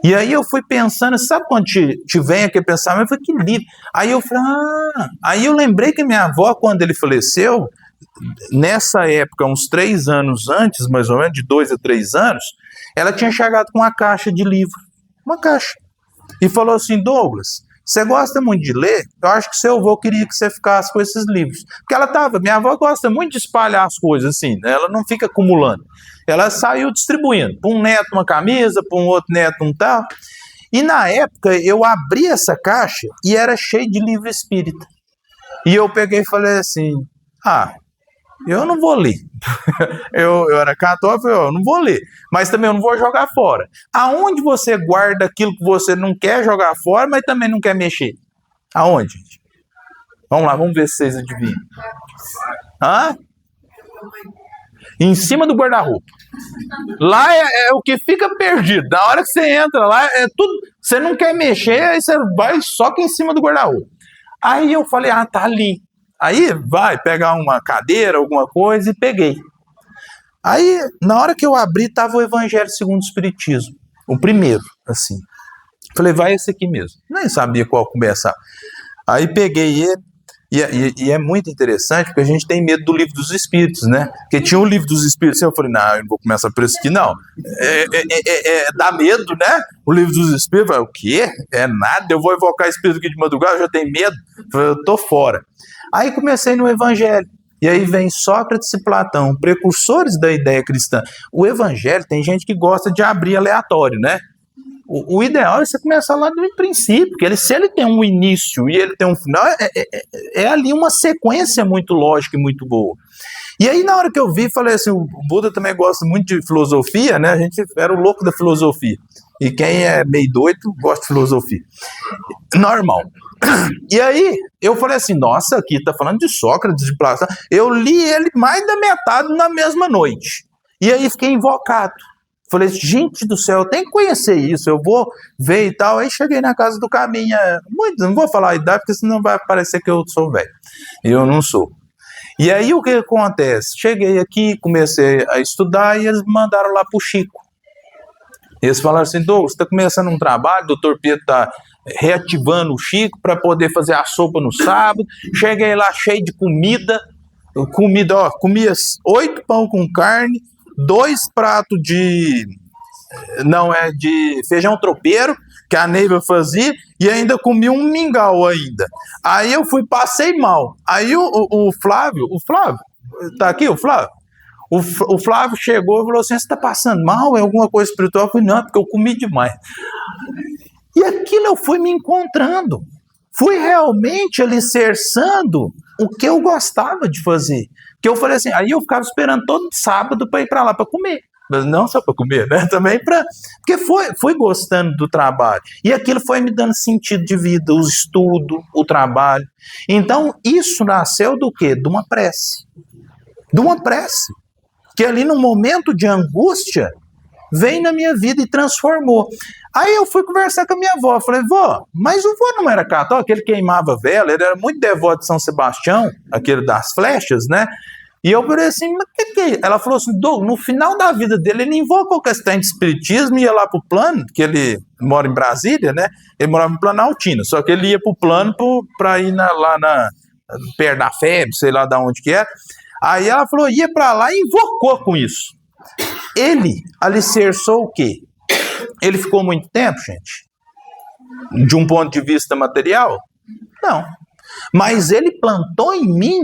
E aí eu fui pensando, sabe quando te vem aquele pensamento? Eu falei, que livro? Aí eu falei, Aí eu lembrei que minha avó, quando ele faleceu, nessa época, uns 3 anos antes, mais ou menos, de 2 a 3 anos, ela tinha chegado com uma caixa de livro. Uma caixa. E falou assim, Douglas, você gosta muito de ler? Eu acho que seu avô queria que você ficasse com esses livros. Porque minha avó gosta muito de espalhar as coisas assim, né? Ela não fica acumulando. Ela saiu distribuindo. Para um neto uma camisa, para um outro neto um tal. E na época eu abri essa caixa e era cheio de livro espírita. E eu peguei e falei assim, eu não vou ler. eu era católico, eu não vou ler. Mas também eu não vou jogar fora. Aonde você guarda aquilo que você não quer jogar fora, mas também não quer mexer? Aonde, gente? Vamos lá, vamos ver se vocês adivinham. Em cima do guarda-roupa. Lá é o que fica perdido. Na hora que você entra lá, é tudo. Você não quer mexer, aí você vai só que em cima do guarda-roupa. Aí eu falei, tá ali. Aí vai pegar uma cadeira, alguma coisa, e peguei. Aí, na hora que eu abri, estava o Evangelho segundo o Espiritismo. O primeiro, assim. Falei, vai esse aqui mesmo. Nem sabia qual começar. Aí peguei ele, e é muito interessante, porque a gente tem medo do Livro dos Espíritos, né? Porque tinha o Livro dos Espíritos, eu falei, não, eu não vou começar por esse aqui, não. Dá medo, né? O Livro dos Espíritos, eu falei, o quê? É nada, eu vou evocar espírito aqui de madrugada, eu já tenho medo. Eu falei, eu tô fora. Aí comecei no Evangelho. E aí vem Sócrates e Platão, precursores da ideia cristã. O Evangelho, tem gente que gosta de abrir aleatório, né? O ideal é você começar lá do princípio, porque se ele tem um início e ele tem um final, é ali uma sequência muito lógica e muito boa. E aí na hora que eu vi, falei assim, o Buda também gosta muito de filosofia, né? A gente era o louco da filosofia. E quem é meio doido gosta de filosofia. Normal. E aí, eu falei assim, nossa, aqui tá falando de Sócrates, de Platão. Eu li ele mais da metade na mesma noite. E aí fiquei invocado. Falei, gente do céu, eu tenho que conhecer isso, eu vou ver e tal. Aí cheguei na casa do Caminha, não vou falar a idade, porque senão vai parecer que eu sou velho. E eu não sou. E aí o que acontece? Cheguei aqui, comecei a estudar e eles me mandaram lá pro Chico. Eles falaram assim, Douglas, você está começando um trabalho, o doutor Pedro está reativando o Chico para poder fazer a sopa no sábado. Cheguei lá cheio de comida, comia 8 pão com carne, 2 pratos de feijão tropeiro, que a Neiva fazia, e ainda comi um mingau ainda. Aí eu passei mal. Aí o Flávio, tá aqui o Flávio? O Flávio chegou e falou assim, você tá passando mal? É alguma coisa espiritual? Eu falei, não, é porque eu comi demais. E aquilo eu fui me encontrando. fui realmente alicerçando o que eu gostava de fazer. Que eu falei assim, aí eu ficava esperando todo sábado para ir para lá para comer. Mas não só para comer, né? Também para... Porque fui gostando do trabalho. E aquilo foi me dando sentido de vida, o estudo, o trabalho. Então, isso nasceu do quê? De uma prece. De uma prece. Que ali num momento de angústia, veio na minha vida e transformou. Aí eu fui conversar com a minha avó, falei, vó, mas o vô não era católico, ele queimava vela, ele era muito devoto de São Sebastião, aquele das flechas, né? E eu falei assim, mas que é? Ela falou assim, no final da vida dele, ele invocou questão de espiritismo, ia lá pro plano, que ele mora em Brasília, né? Ele morava no Planaltina, só que ele ia pro plano pra ir perto da FEB, sei lá de onde que é. Aí ela falou, ia pra lá e invocou com isso. Ele alicerçou o quê? Ele ficou muito tempo, gente? De um ponto de vista material? Não. Mas ele plantou em mim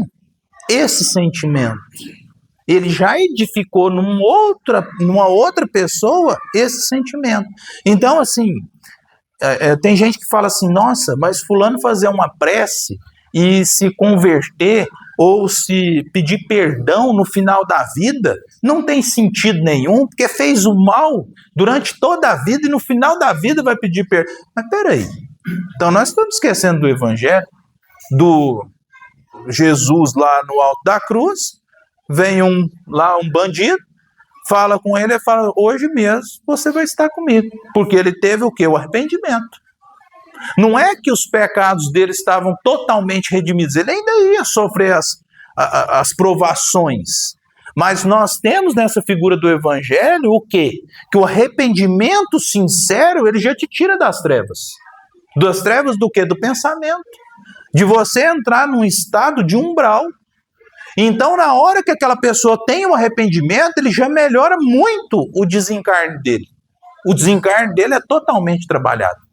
esse sentimento. Ele já edificou numa outra pessoa esse sentimento. Então, assim, tem gente que fala assim, nossa, mas fulano fazer uma prece e se converter ou se pedir perdão no final da vida, não tem sentido nenhum, porque fez o mal durante toda a vida e no final da vida vai pedir perdão. Mas peraí, então nós estamos esquecendo do evangelho, do Jesus lá no alto da cruz, vem um bandido, fala com ele e fala, hoje mesmo você vai estar comigo, porque ele teve o quê? O arrependimento. Não é que os pecados dele estavam totalmente redimidos, ele ainda ia sofrer as provações. Mas nós temos nessa figura do evangelho o quê? Que o arrependimento sincero, ele já te tira das trevas. Das trevas do quê? Do pensamento. De você entrar num estado de umbral. Então, na hora que aquela pessoa tem um arrependimento, ele já melhora muito o desencarne dele. O desencarne dele é totalmente trabalhado.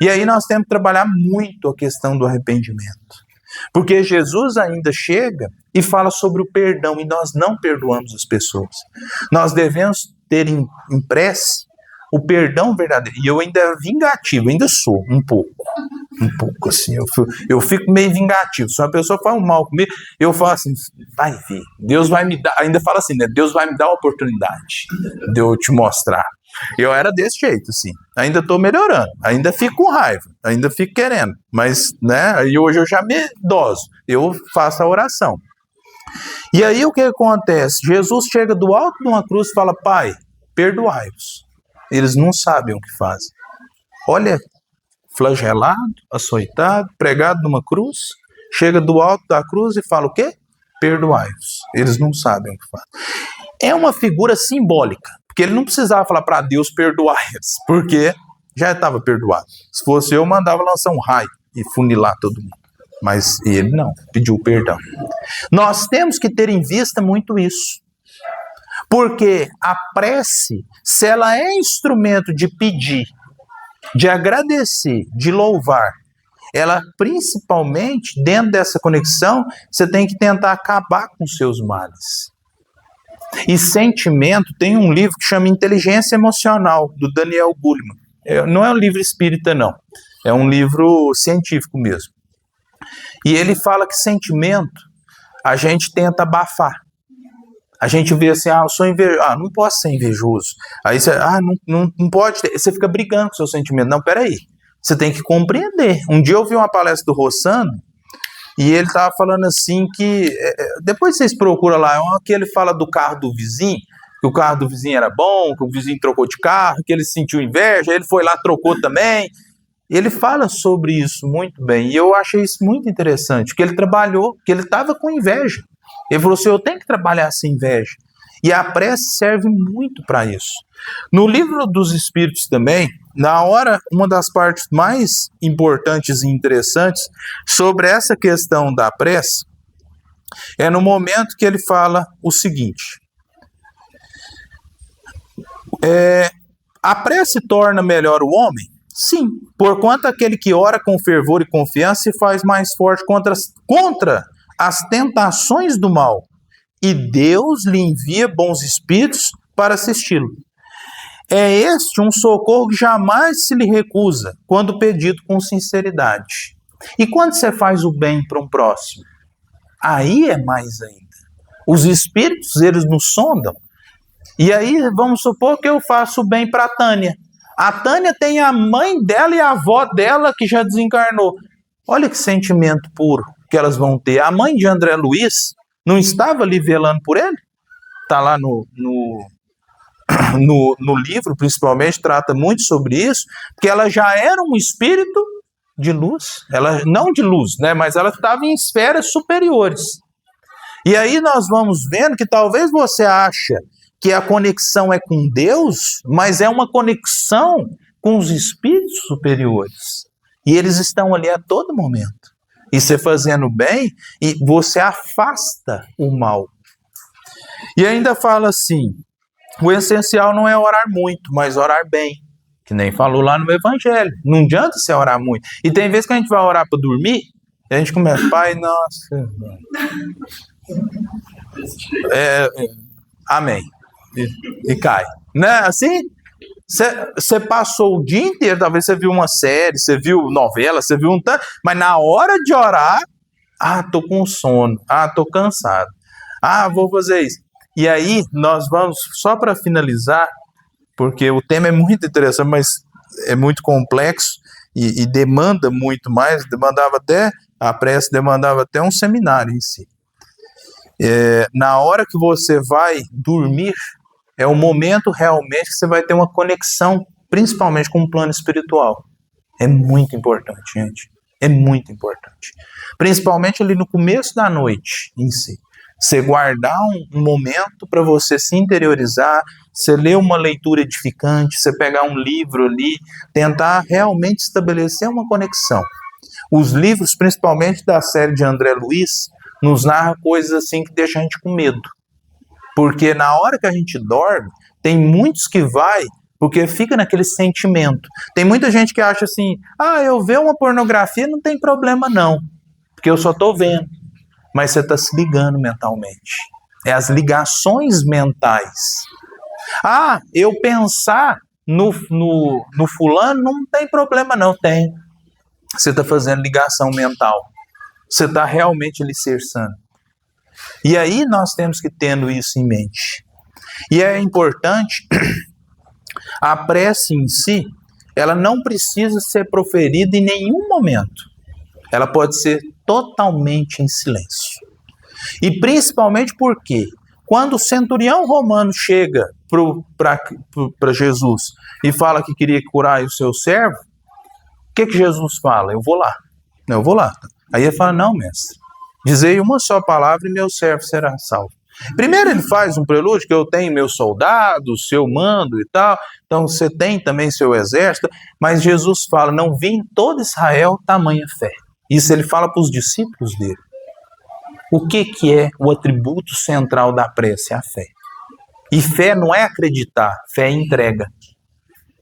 E aí nós temos que trabalhar muito a questão do arrependimento. Porque Jesus ainda chega e fala sobre o perdão, e nós não perdoamos as pessoas. Nós devemos ter em prece o perdão verdadeiro. E eu ainda vingativo, ainda sou um pouco assim, eu fico meio vingativo. Se uma pessoa fala mal comigo, eu falo assim, vai ver, Deus vai me dar, ainda fala assim, né? Deus vai me dar a oportunidade de eu te mostrar. Eu era desse jeito, assim. Ainda estou melhorando, ainda fico com raiva, ainda fico querendo, mas, né, e hoje eu já me idoso, eu faço a oração. E aí o que acontece? Jesus chega do alto de uma cruz e fala, Pai, perdoai-os. Eles não sabem o que fazem. Olha, flagelado, açoitado, pregado numa cruz, chega do alto da cruz e fala o quê? Perdoai-os. Eles não sabem o que fazem. É uma figura simbólica. Porque ele não precisava falar para Deus perdoar eles, porque já estava perdoado. Se fosse eu, mandava lançar um raio e funilar todo mundo. Mas ele não, pediu perdão. Nós temos que ter em vista muito isso. Porque a prece, se ela é instrumento de pedir, de agradecer, de louvar, ela principalmente, dentro dessa conexão, você tem que tentar acabar com os seus males. E sentimento, tem um livro que chama Inteligência Emocional, do Daniel Goleman. Não é um livro espírita, não. É um livro científico mesmo. E ele fala que sentimento, a gente tenta abafar. A gente vê assim, eu sou invejoso. Não posso ser invejoso. Aí você, não pode ter. Você fica brigando com o seu sentimento. Não, peraí. Você tem que compreender. Um dia eu vi uma palestra do Rossano, e ele estava falando assim que, depois vocês procuram lá, que ele fala do carro do vizinho, que o carro do vizinho era bom, que o vizinho trocou de carro, que ele sentiu inveja, ele foi lá, trocou também. Ele fala sobre isso muito bem, e eu achei isso muito interessante, que ele trabalhou, que ele estava com inveja. Ele falou assim, eu tenho que trabalhar essa inveja. E a prece serve muito para isso. No livro dos Espíritos também, na hora, uma das partes mais importantes e interessantes sobre essa questão da prece é no momento que ele fala o seguinte: a prece torna melhor o homem? Sim, porquanto aquele que ora com fervor e confiança se faz mais forte contra as tentações do mal, e Deus lhe envia bons espíritos para assisti-lo. É este um socorro que jamais se lhe recusa, quando pedido com sinceridade. E quando você faz o bem para um próximo? Aí é mais ainda. Os espíritos, eles nos sondam. E aí, vamos supor que eu faço o bem para a Tânia. A Tânia tem a mãe dela e a avó dela que já desencarnou. Olha que sentimento puro que elas vão ter. A mãe de André Luiz não estava ali velando por ele? Está lá no livro, principalmente, trata muito sobre isso, porque ela já era um espírito de luz. Ela não de luz, né? Mas ela estava em esferas superiores. E aí nós vamos vendo que talvez você acha que a conexão é com Deus, mas é uma conexão com os espíritos superiores. E eles estão ali a todo momento. E você fazendo bem, e você afasta o mal. E ainda fala assim, o essencial não é orar muito, mas orar bem. Que nem falou lá no Evangelho. Não adianta você orar muito. E tem vezes que a gente vai orar para dormir, e a gente começa, Pai, nossa... amém. E cai. Né? Assim, você passou o dia inteiro, talvez você viu uma série, você viu novela, você viu um tanto, mas na hora de orar, tô com sono, tô cansado, vou fazer isso. E aí, nós vamos, só para finalizar, porque o tema é muito interessante, mas é muito complexo e demanda muito mais, a prece demandava até um seminário em si. Na hora que você vai dormir, é o momento realmente que você vai ter uma conexão, principalmente com o plano espiritual. É muito importante, gente. É muito importante. Principalmente ali no começo da noite em si. Você guardar um momento para você se interiorizar, você ler uma leitura edificante, você pegar um livro ali, tentar realmente estabelecer uma conexão. Os livros, principalmente da série de André Luiz, nos narram coisas assim que deixam a gente com medo. Porque na hora que a gente dorme, tem muitos que vai, porque fica naquele sentimento. Tem muita gente que acha assim, eu ver uma pornografia não tem problema não, porque eu só estou vendo. Mas você está se ligando mentalmente. É as ligações mentais. Eu pensar no fulano não tem problema não, tem. Você está fazendo ligação mental. Você está realmente alicerçando. E aí nós temos que tendo isso em mente. E é importante, a prece em si, ela não precisa ser proferida em nenhum momento. Ela pode ser totalmente em silêncio. E principalmente porque, quando o centurião romano chega para Jesus e fala que queria curar o seu servo, o que Jesus fala? Eu vou lá. Não, eu vou lá. Aí ele fala, não, mestre, dizei uma só palavra e meu servo será salvo. Primeiro ele faz um prelúdio, que eu tenho meus soldados, seu mando e tal, então você tem também seu exército, mas Jesus fala, não vi em todo Israel tamanha fé. Isso ele fala para os discípulos dele. O que é o atributo central da prece? A fé. E fé não é acreditar, fé é entrega.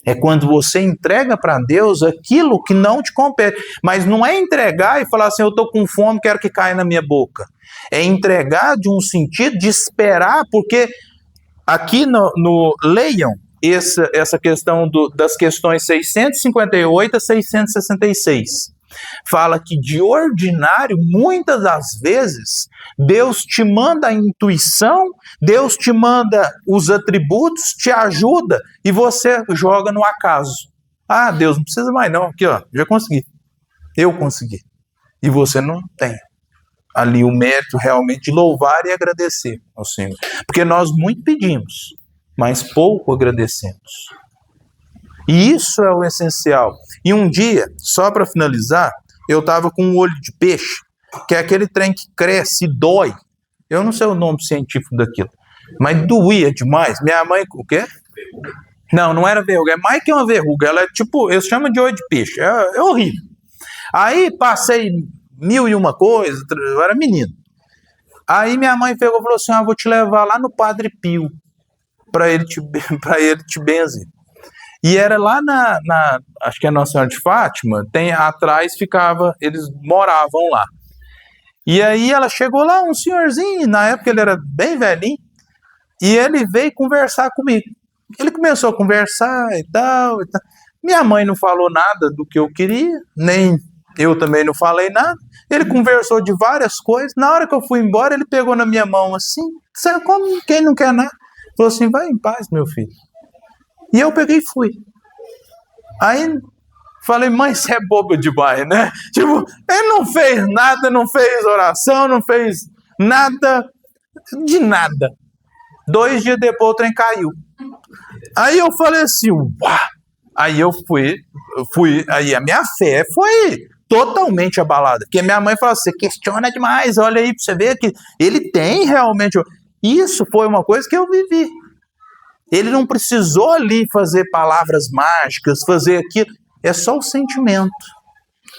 É quando você entrega para Deus aquilo que não te compete. Mas não é entregar e falar assim, eu estou com fome, quero que caia na minha boca. É entregar de um sentido de esperar, porque aqui leiam essa questão das questões 658 a 666. Fala que de ordinário, muitas das vezes, Deus te manda a intuição, Deus te manda os atributos, te ajuda e você joga no acaso. Deus, não precisa mais não, aqui ó, já consegui. Eu consegui. E você não tem ali o mérito realmente de louvar e agradecer ao Senhor. Porque nós muito pedimos, mas pouco agradecemos. E isso é o essencial. E um dia, só para finalizar, eu estava com um olho de peixe, que é aquele trem que cresce e dói. Eu não sei o nome científico daquilo, mas doía demais. Minha mãe, o quê? Não era verruga, é mais que uma verruga. Ela é tipo, eu chamo de olho de peixe, é horrível. Aí passei 1001 coisa, eu era menino. Aí minha mãe pegou e falou assim, vou te levar lá no Padre Pio, para ele te benzer. E era lá acho que é Nossa Senhora de Fátima, atrás eles moravam lá. E aí ela chegou lá, um senhorzinho, na época ele era bem velhinho, e ele veio conversar comigo. Ele começou a conversar e tal. Minha mãe não falou nada do que eu queria, nem Eu também não falei nada. Ele conversou de várias coisas. Na hora que eu fui embora, ele pegou na minha mão assim. Sabe como quem não quer nada? Falou assim, vai em paz, meu filho. E eu peguei e fui. Aí falei, mãe, você é boba demais, né? Tipo, ele não fez nada, não fez oração, não fez nada, de nada. 2 dias depois o trem caiu. Aí eu falei assim, uau! Aí eu fui, aí a minha fé foi totalmente abalada. Porque minha mãe falou, você questiona demais, olha aí pra você ver que ele tem realmente... Isso foi uma coisa que eu vivi. Ele não precisou ali fazer palavras mágicas, fazer aquilo. É só o sentimento.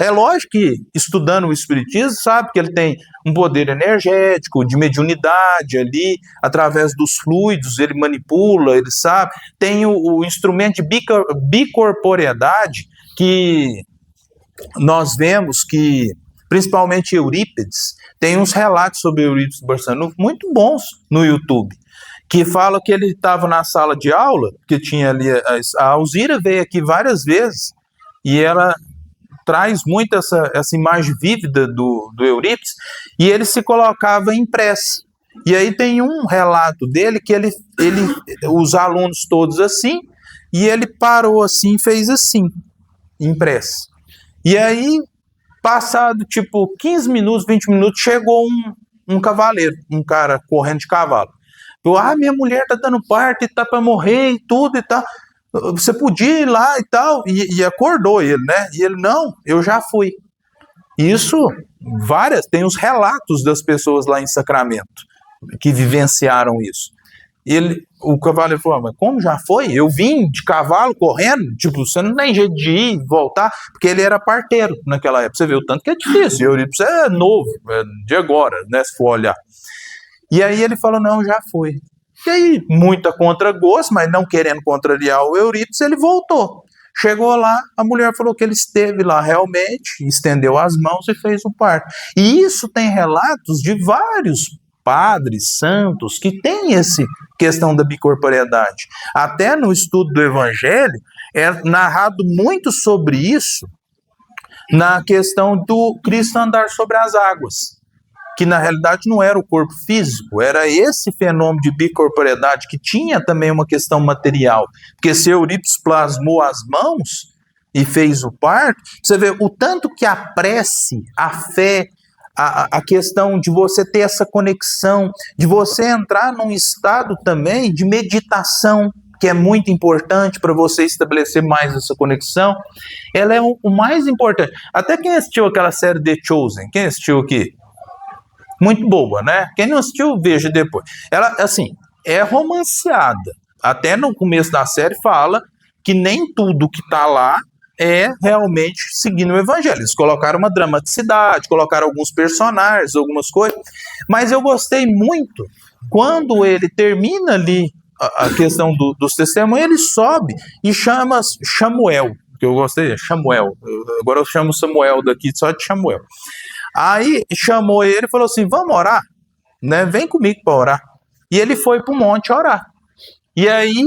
É lógico que, estudando o Espiritismo, sabe que ele tem um poder energético, de mediunidade ali, através dos fluidos, ele manipula, ele sabe. Tem o instrumento de bicorporeidade, que nós vemos que, principalmente Eurípides, tem uns relatos sobre Eurípides Barçanufo muito bons no YouTube, que fala que ele estava na sala de aula, que tinha ali, a Alzira veio aqui várias vezes, e ela traz muito essa imagem vívida do Eurípides, e ele se colocava em prece. E aí tem um relato dele que ele os alunos todos assim, e ele parou assim, fez assim, em prece. E aí, passado tipo 15 minutos, 20 minutos, chegou um cavaleiro, um cara correndo de cavalo. Falou, minha mulher tá dando parto e tá para morrer e tudo e tal. Você podia ir lá e tal. E acordou ele, né? E ele, não, eu já fui. Isso, tem os relatos das pessoas lá em Sacramento que vivenciaram isso. O cavaleiro falou, mas como já foi? Eu vim de cavalo correndo, tipo, você não tem jeito de ir e voltar, porque ele era parteiro naquela época. Você vê o tanto que é difícil. Eurípides é novo, de agora, né? Se for olhar. E aí ele falou, não, já foi. E aí, muita contra-gosto, mas não querendo contrariar o Eurípides, ele voltou. Chegou lá, a mulher falou que ele esteve lá realmente, estendeu as mãos e fez o parto. E isso tem relatos de vários padres, santos, que tem essa questão da bicorporeidade. Até no estudo do Evangelho, é narrado muito sobre isso na questão do Cristo andar sobre as águas, que na realidade não era o corpo físico, era esse fenômeno de bicorporeidade, que tinha também uma questão material, porque se Eurípides plasmou as mãos e fez o parto, você vê o tanto que a prece, a fé, a questão de você ter essa conexão, de você entrar num estado também de meditação, que é muito importante para você estabelecer mais essa conexão, ela é o mais importante. Até quem assistiu aquela série The Chosen, quem assistiu aqui? Muito boa, né? Quem não assistiu, veja depois. Ela, assim, é romanceada. Até no começo da série fala que nem tudo que está lá é realmente seguindo o evangelho. Eles colocaram uma dramaticidade, colocaram alguns personagens, algumas coisas. Mas eu gostei muito quando ele termina ali a questão dos testemunhos, ele sobe e chama Samuel, que eu gostei, Samuel. Agora eu chamo Samuel daqui só de Samuel. Aí chamou ele e falou assim, vamos orar? Né? Vem comigo para orar. E ele foi para o monte orar. E aí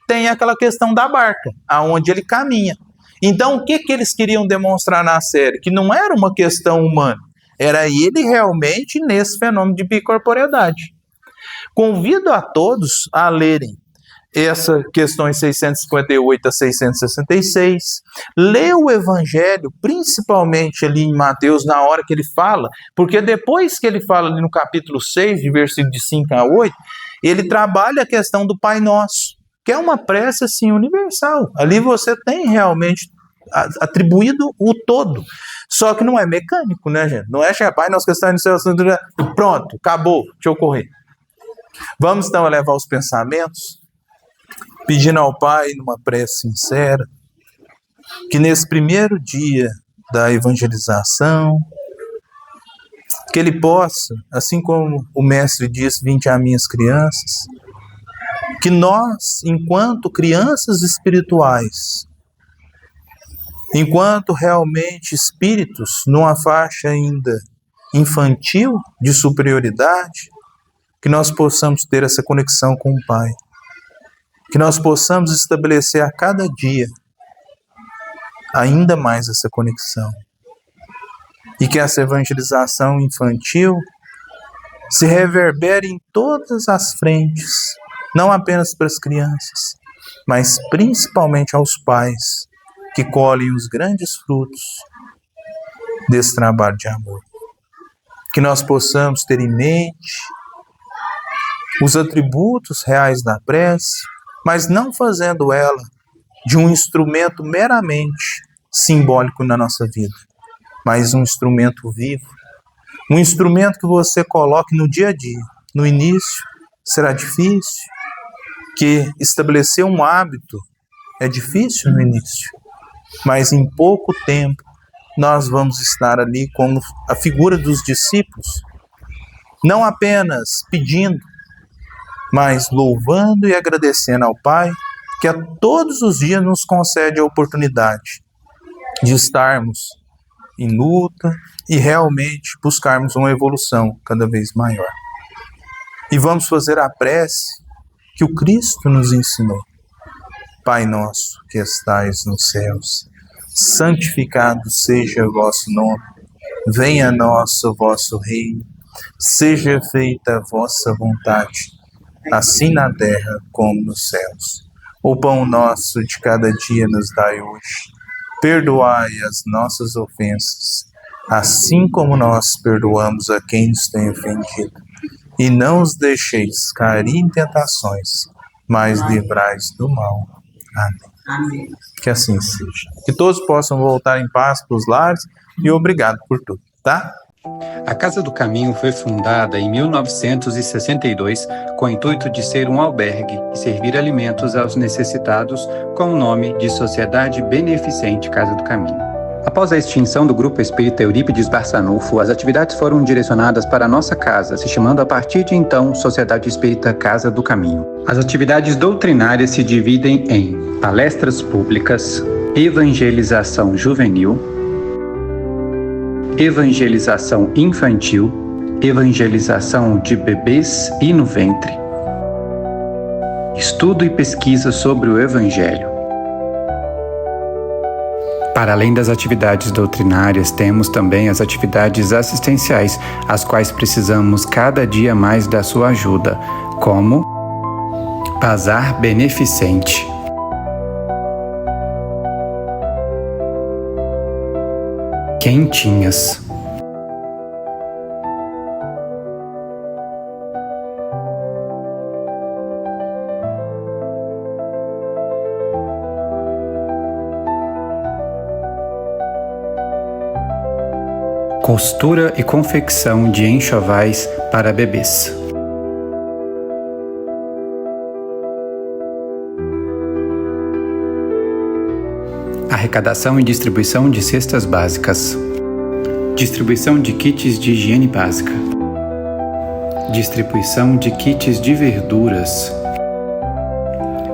tem aquela questão da barca, aonde ele caminha. Então o que eles queriam demonstrar na série? Que não era uma questão humana, era ele realmente nesse fenômeno de bicorporeidade. Convido a todos a lerem essa questões 658 a 666, lê o Evangelho, principalmente ali em Mateus, na hora que ele fala, porque depois que ele fala ali no capítulo 6, de versículo de 5 a 8, ele trabalha a questão do Pai Nosso, que é uma prece assim universal. Ali você tem realmente atribuído o todo, só que não é mecânico, né, gente? Não é Pai Nosso que está no céu, pronto, acabou, deixa eu correr. Vamos então elevar os pensamentos, pedindo ao Pai, numa prece sincera, que nesse primeiro dia da evangelização, que ele possa, assim como o Mestre disse, vinde a minhas crianças, que nós, enquanto crianças espirituais, enquanto realmente espíritos numa faixa ainda infantil de superioridade, que nós possamos ter essa conexão com o Pai. Que nós possamos estabelecer a cada dia ainda mais essa conexão. e que essa evangelização infantil se reverbere em todas as frentes, não apenas para as crianças, mas principalmente aos pais que colhem os grandes frutos desse trabalho de amor. Que nós possamos ter em mente os atributos reais da prece, mas não fazendo ela de um instrumento meramente simbólico na nossa vida, mas um instrumento vivo, um instrumento que você coloque no dia a dia. No início será difícil, que estabelecer um hábito é difícil no início, mas em pouco tempo nós vamos estar ali como a figura dos discípulos, não apenas pedindo, mas louvando e agradecendo ao Pai, que a todos os dias nos concede a oportunidade de estarmos em luta e realmente buscarmos uma evolução cada vez maior. E vamos fazer a prece que o Cristo nos ensinou. Pai nosso que estais nos céus, santificado seja o vosso nome, venha a nós o vosso reino, seja feita a vossa vontade, assim na terra como nos céus. O pão nosso de cada dia nos dai hoje. Perdoai as nossas ofensas, assim como nós perdoamos a quem nos tem ofendido. E não os deixeis cair em tentações, mas livrai-os do mal. Amém. Amém. Que assim seja. Que todos possam voltar em paz para os lares e obrigado por tudo, tá? A Casa do Caminho foi fundada em 1962 com o intuito de ser um albergue e servir alimentos aos necessitados com o nome de Sociedade Beneficente Casa do Caminho. Após a extinção do Grupo Espírita Eurípides Barçanufo, as atividades foram direcionadas para a nossa casa, se chamando a partir de então Sociedade Espírita Casa do Caminho. As atividades doutrinárias se dividem em palestras públicas, evangelização juvenil, evangelização infantil, evangelização de bebês e no ventre, estudo e pesquisa sobre o Evangelho. Para além das atividades doutrinárias, temos também as atividades assistenciais, as quais precisamos cada dia mais da sua ajuda, como Bazar Beneficente, Quentinhas, costura e confecção de enxovais para bebês. Arrecadação e distribuição de cestas básicas. Distribuição de kits de higiene básica. Distribuição de kits de verduras.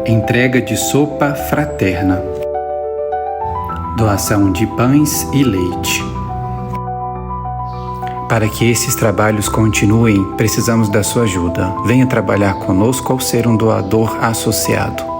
Entrega de sopa fraterna. Doação de pães e leite. Para que esses trabalhos continuem, precisamos da sua ajuda. Venha trabalhar conosco ou ser um doador associado.